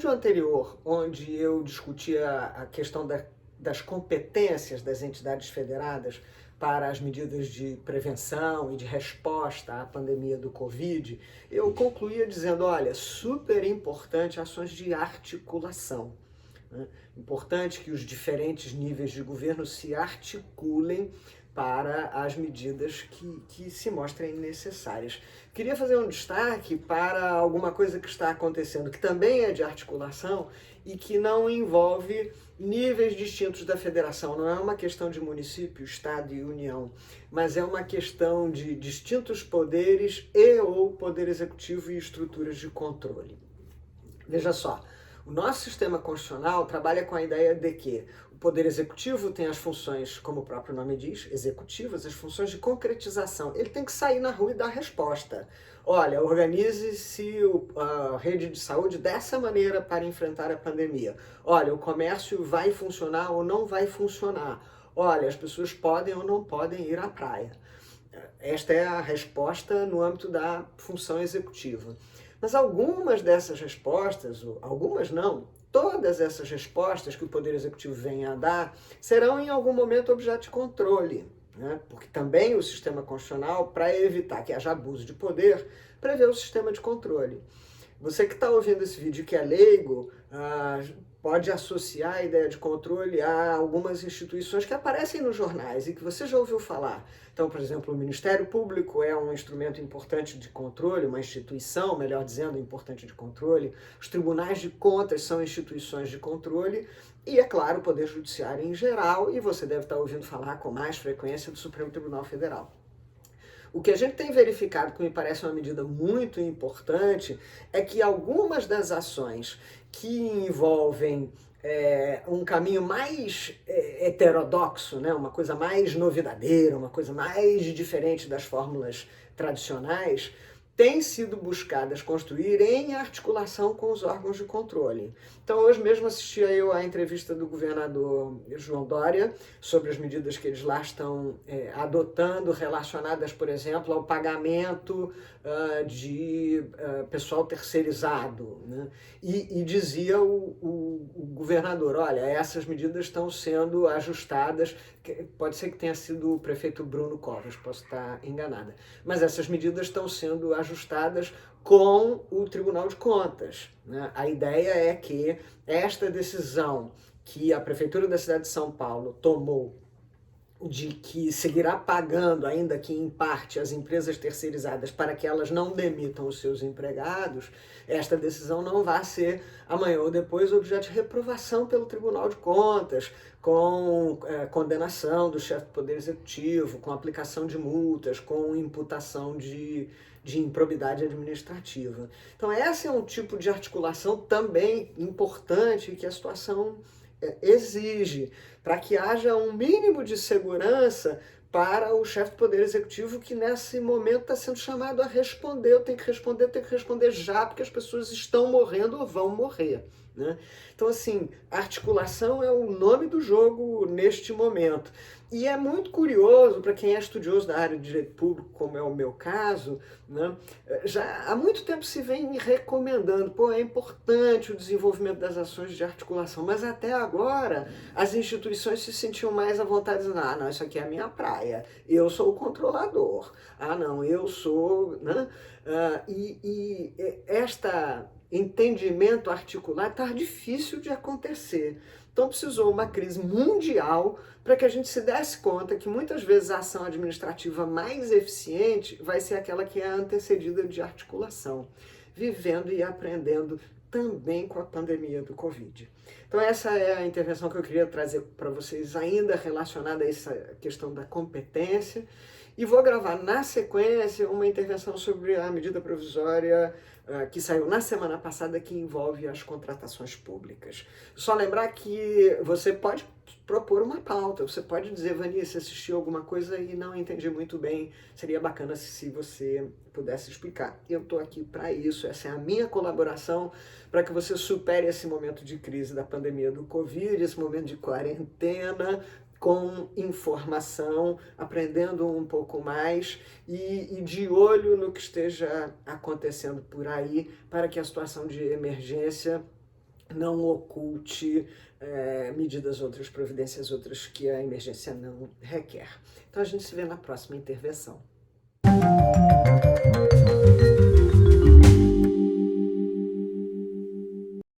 vídeo anterior, onde eu discutia a questão das competências das entidades federadas para as medidas de prevenção e de resposta à pandemia do Covid, eu concluía dizendo, olha, super importante ações de articulação, né? Importante que os diferentes níveis de governo se articulem para as medidas que se mostrem necessárias. Queria fazer um destaque para alguma coisa que está acontecendo, que também é de articulação e que não envolve níveis distintos da federação. Não é uma questão de município, estado e união, mas é uma questão de distintos poderes e ou poder executivo e estruturas de controle. Veja só, o nosso sistema constitucional trabalha com a ideia de que o Poder Executivo tem as funções, como o próprio nome diz, executivas, as funções de concretização. Ele tem que sair na rua e dar resposta. Olha, organize-se a rede de saúde dessa maneira para enfrentar a pandemia. Olha, o comércio vai funcionar ou não vai funcionar. Olha, as pessoas podem ou não podem ir à praia. Esta é a resposta no âmbito da função executiva. Mas algumas dessas respostas, algumas não, todas essas respostas que o Poder Executivo venha a dar serão em algum momento objeto de controle, né? Porque também o sistema constitucional, para evitar que haja abuso de poder, prevê o sistema de controle. Você que está ouvindo esse vídeo que é leigo, pode associar a ideia de controle a algumas instituições que aparecem nos jornais e que você já ouviu falar. Então, por exemplo, o Ministério Público é um instrumento importante de controle, uma instituição, melhor dizendo, importante de controle. Os tribunais de contas são instituições de controle e, é claro, o Poder Judiciário em geral, e você deve estar ouvindo falar com mais frequência do Supremo Tribunal Federal. O que a gente tem verificado, que me parece uma medida muito importante, é que algumas das ações que envolvem um caminho mais heterodoxo, né? Uma coisa mais novidadeira, uma coisa mais diferente das fórmulas tradicionais, têm sido buscadas construir em articulação com os órgãos de controle. Então, hoje mesmo assistia eu à entrevista do governador João Dória sobre as medidas que eles lá estão adotando, relacionadas, por exemplo, ao pagamento de pessoal terceirizado, né? E dizia o governador, olha, essas medidas estão sendo ajustadas, pode ser que tenha sido o prefeito Bruno Covas, posso estar enganada, mas essas medidas estão sendo ajustadas com o Tribunal de Contas, né? A ideia é que esta decisão que a Prefeitura da cidade de São Paulo tomou de que seguirá pagando, ainda que em parte, as empresas terceirizadas para que elas não demitam os seus empregados, esta decisão não vai ser amanhã ou depois objeto de reprovação pelo Tribunal de Contas, com condenação do chefe do Poder Executivo, com aplicação de multas, com imputação de improbidade administrativa. Então esse é um tipo de articulação também importante que a situação exige, para que haja um mínimo de segurança para o chefe do Poder Executivo, que nesse momento está sendo chamado a responder. Eu tenho que responder já, porque as pessoas estão morrendo ou vão morrer, né? Então, assim, articulação é o nome do jogo neste momento. E é muito curioso, para quem é estudioso da área de direito público, como é o meu caso, né? Já há muito tempo se vem recomendando, é importante o desenvolvimento das ações de articulação, mas até agora as instituições se sentiam mais à vontade, dizendo, não, isso aqui é a minha praia, eu sou o controlador, não, eu sou, né? Esta entendimento articulado está difícil de acontecer. Então precisou uma crise mundial para que a gente se desse conta que muitas vezes a ação administrativa mais eficiente vai ser aquela que é antecedida de articulação, vivendo e aprendendo também com a pandemia do Covid. Então essa é a intervenção que eu queria trazer para vocês, ainda relacionada a essa questão da competência, e vou gravar na sequência uma intervenção sobre a medida provisória que saiu na semana passada, que envolve as contratações públicas. Só lembrar que você pode propor uma pauta, você pode dizer, Vani, se assistiu alguma coisa e não entendi muito bem, seria bacana se você pudesse explicar. Eu estou aqui para isso, essa é a minha colaboração para que você supere esse momento de crise da pandemia do Covid, esse momento de quarentena, com informação, aprendendo um pouco mais e de olho no que esteja acontecendo por aí, para que a situação de emergência não oculte medidas outras, providências outras que a emergência não requer. Então a gente se vê na próxima intervenção.